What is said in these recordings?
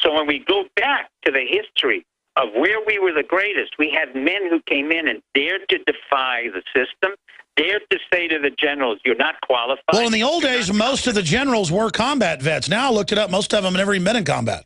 So when we go back to the history of where we were the greatest, we had men who came in and dared to defy the system, dared to say to the generals, you're not qualified. Well, in the old days, most of the generals were combat vets. Now I looked it up. Most of them never even been in combat.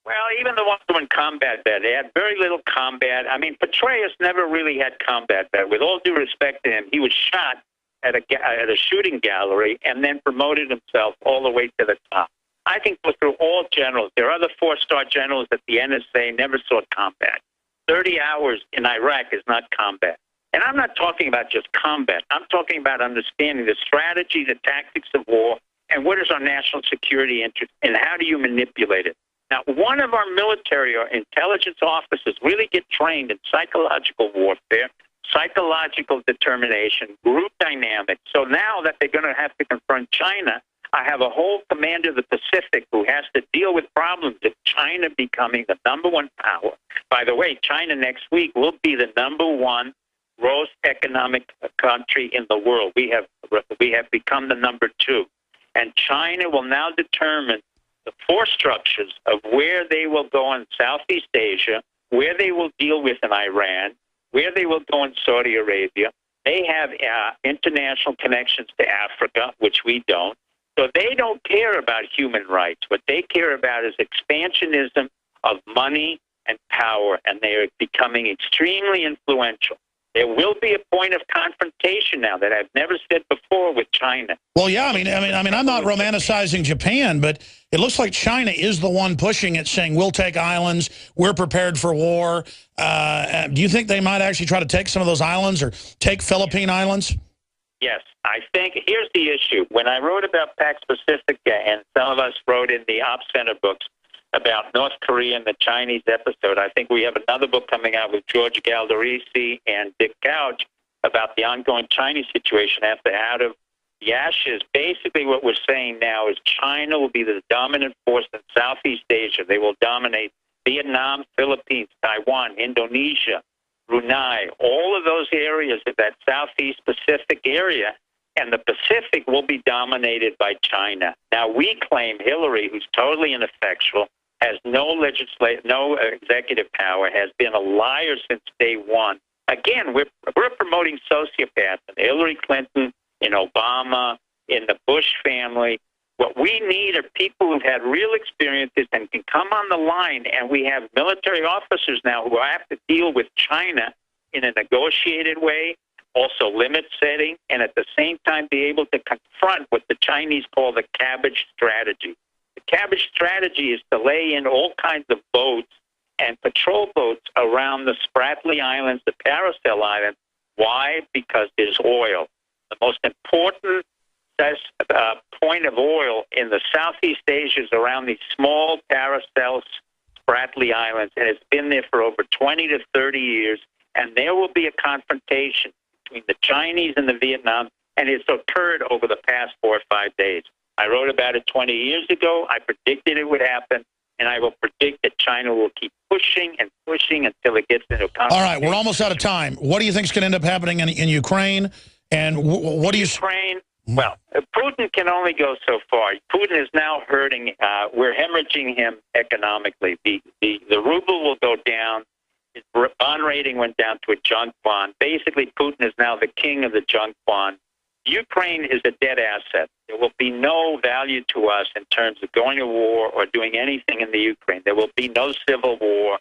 Well, even the ones who were in combat vet, they had very little combat. I mean, Petraeus never really had combat vet. With all due respect to him, he was shot at a shooting gallery and then promoted himself all the way to the top. I think through all generals, there are other four-star generals that the NSA never saw combat. 30 hours in Iraq is not combat. And I'm not talking about just combat. I'm talking about understanding the strategy, the tactics of war, and what is our national security interest, and how do you manipulate it. Now, one of our military or intelligence officers really get trained in psychological warfare, psychological determination, group dynamics. So now that they're going to have to confront China, I have a whole commander of the Pacific who has to deal with problems of China becoming the #1 power. By the way, China next week will be the #1 gross economic country in the world. We have become the #2. And China will now determine the force structures of where they will go in Southeast Asia, where they will deal with in Iran, where they will go in Saudi Arabia. They have international connections to Africa, which we don't. So they don't care about human rights. What they care about is expansionism of money and power, and they are becoming extremely influential. There will be a point of confrontation now that I've never said before with China. Well, yeah, I mean, I'm not romanticizing Japan, but it looks like China is the one pushing it, saying we'll take islands, we're prepared for war. Do you think they might actually try to take some of those islands or take Philippine islands? Yes, I think here's the issue. When I wrote about Pax Pacifica, and some of us wrote in the Op Center books about North Korea and the Chinese episode, I think we have another book coming out with George Galderisi and Dick Couch about the ongoing Chinese situation after Out of the Ashes. Basically what we're saying now is China will be the dominant force in Southeast Asia. They will dominate Vietnam, Philippines, Taiwan, Indonesia, Brunei, all of those areas of that Southeast Pacific area, and the Pacific will be dominated by China. Now, we claim Hillary, who's totally ineffectual, has no executive power, has been a liar since day one. Again, we're promoting sociopaths in Hillary Clinton, in Obama, in the Bush family. What we need are people who've had real experiences and can come on the line, and we have military officers now who have to deal with China in a negotiated way, also limit setting, and at the same time be able to confront what the Chinese call the cabbage strategy. The cabbage strategy is to lay in all kinds of boats and patrol boats around the Spratly Islands, the Paracel Islands. Why? Because there's oil. The most important point of oil in the Southeast Asia is around these small Paracel Spratly Islands, and it's been there for over 20 to 30 years, and there will be a confrontation between the Chinese and the Vietnam, and it's occurred over the past 4 or 5 days. I wrote about it 20 years ago. I predicted it would happen, and I will predict that China will keep pushing and pushing until it gets into a confrontation. All right, we're almost out of time. What do you think is going to end up happening in Ukraine? And what do you... Ukraine, well, Putin can only go so far. Putin is now hurting. We're hemorrhaging him economically. The ruble will go down. His bond rating went down to a junk bond. Basically, Putin is now the king of the junk bond. Ukraine is a dead asset. There will be no value to us in terms of going to war or doing anything in the Ukraine. There will be no civil war.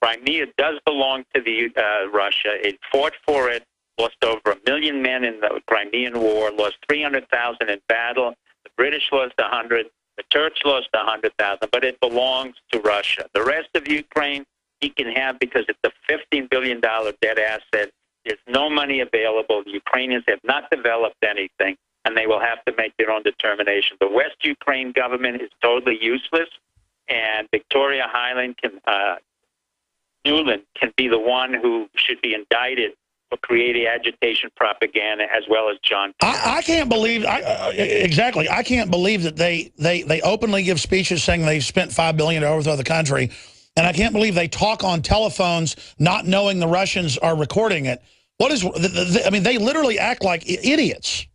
Crimea does belong to Russia. It fought for it, lost over 1 million men in the Crimean War, lost 300,000 in battle. The British lost 100. The Turks lost 100,000, but it belongs to Russia. The rest of Ukraine he can have because it's a $15 billion dead asset. There's no money available. The Ukrainians have not developed anything, and they will have to make their own determination. The West Ukraine government is totally useless, and Victoria Nuland can be the one who should be indicted for creating agitation propaganda, as well as John. I can't believe exactly. I can't believe that they openly give speeches saying they've spent $5 billion to overthrow the country, and I can't believe they talk on telephones not knowing the Russians are recording it. What is? I mean, they literally act like idiots.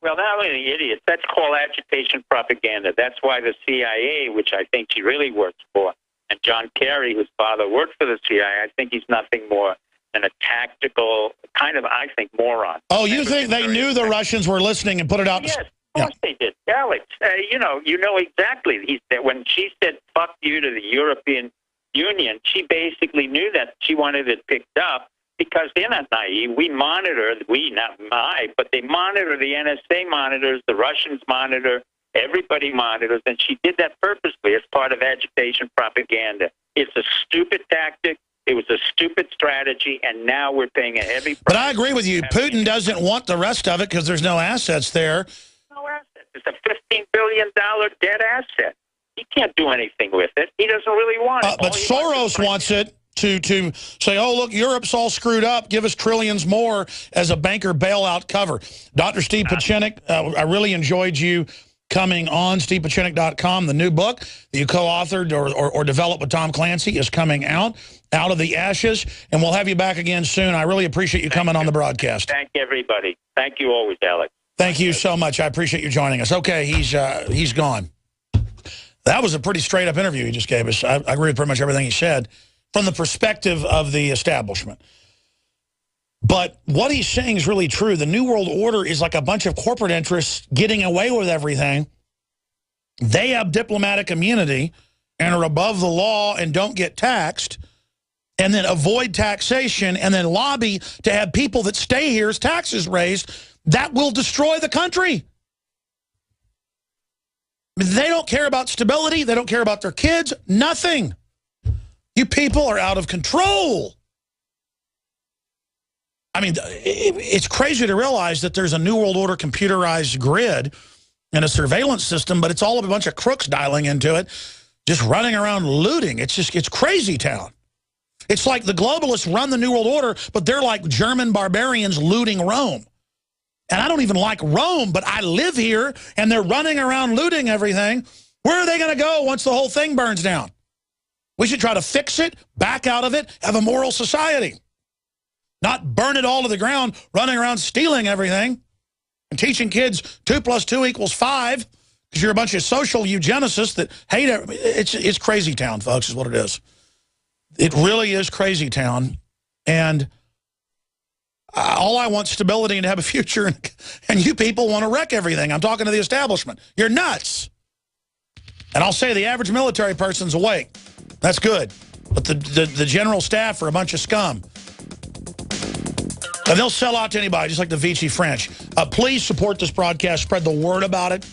Well, not only idiots. That's called agitation propaganda. That's why the CIA, which I think she really works for, And John Kerry, whose father worked for the CIA, I think he's nothing more than a tactical kind of, I think, moron. Oh, you think they knew the Russians were listening and put it out? Yes, of course they did. Alex, you know exactly. When she said, fuck you to the European Union, she basically knew that. She wanted it picked up because they're not naive. We monitor, not I, but they monitor, the NSA monitors, the Russians monitor, everybody monitors, and she did that purposely as part of agitation propaganda. It's a stupid tactic. It was a stupid strategy, and now we're paying a heavy price. But I agree with you. Putin doesn't want the rest of it because there's no assets there. No assets. It's a $15 billion dead asset. He can't do anything with it. He doesn't really want it. But Soros wants it to say, oh, look, Europe's all screwed up. Give us trillions more as a banker bailout cover. Dr. Steve Pieczenik, I really enjoyed you coming on. StevePieczenik.com. The new book that you co-authored or developed with Tom Clancy is coming out of the ashes, and we'll have you back again soon. I really appreciate you coming on the broadcast. Thank everybody. Thank you always, Alex. Thank you so much. I appreciate you joining us. Okay, he's gone. That was a pretty straight-up interview he just gave us. I agree with pretty much everything he said from the perspective of the establishment. But what he's saying is really true. The New World Order is like a bunch of corporate interests getting away with everything. They have diplomatic immunity and are above the law and don't get taxed, and then avoid taxation and then lobby to have people that stay here's taxes raised. That will destroy the country. They don't care about stability. They don't care about their kids. Nothing. You people are out of control. I mean, it's crazy to realize that there's a New World Order computerized grid and a surveillance system, but it's all a bunch of crooks dialing into it, just running around looting. It's crazy town. It's like the globalists run the New World Order, but they're like German barbarians looting Rome. And I don't even like Rome, but I live here, and they're running around looting everything. Where are they going to go once the whole thing burns down? We should try to fix it, back out of it, have a moral society. Not burn it all to the ground, running around stealing everything and teaching kids 2 + 2 = 5 because you're a bunch of social eugenicists that hate it. It's crazy town, folks, is what it is. It really is crazy town. And all I want is stability and to have a future, and you people want to wreck everything. I'm talking to the establishment. You're nuts. And I'll say the average military person's awake. That's good. But the general staff are a bunch of scum. And they'll sell out to anybody, just like the Vichy French. Please support this broadcast. Spread the word about it.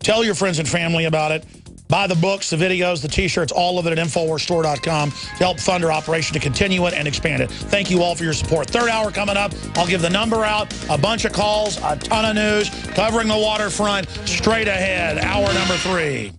Tell your friends and family about it. Buy the books, the videos, the T-shirts, all of it at InfoWarsStore.com to help fund our operation to continue it and expand it. Thank you all for your support. Third hour coming up. I'll give the number out, a bunch of calls, a ton of news, covering the waterfront, straight ahead, hour number 3.